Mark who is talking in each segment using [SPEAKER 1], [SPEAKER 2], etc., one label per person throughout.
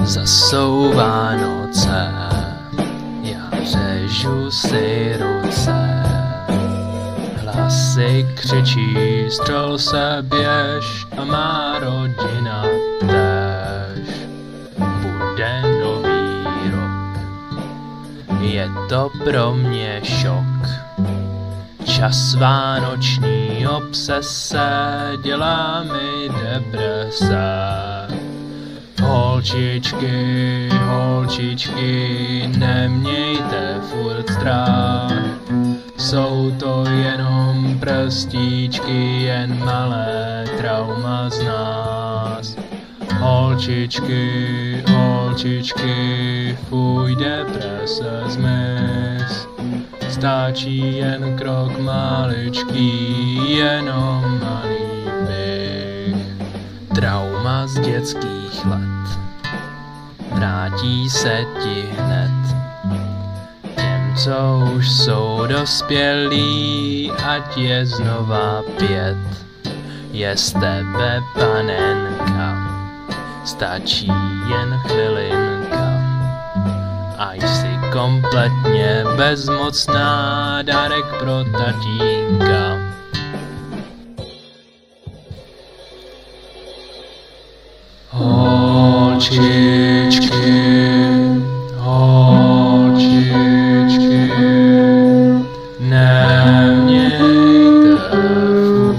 [SPEAKER 1] Zasou Vánoce, já řežu si ruce. Hlasy křičí, střel se běž a má rodina též. Bude nový rok, je to pro mě šok. Čas vánoční obsese dělá mi deprese. Holčičky, holčičky, nemějte furt strach. Jsou to jenom prstíčky, jen malé trauma z nás. Holčičky, holčičky, fuj, deprese zmiz. Stačí jen krok maličký, jenom malý bych. Trauma z dětských let vrátí se ti hned. Těm, co už jsou dospělí, ať je znova 5. Je z tebe panenka, stačí jen chvilinka. A jsi kompletně bezmocná, dárek pro tatínka. Holčičky, holčičky, nemějte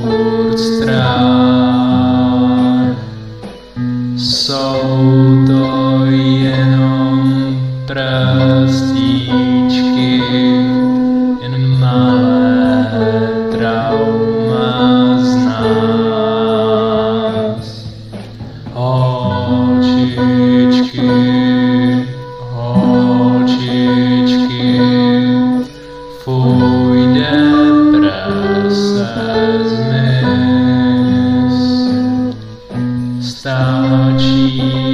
[SPEAKER 1] furt strach. Jsou to jenom prstíčky, jen malé trauma z nás. Holčičky, holčičky, fuj, deprese zmiz. Stačí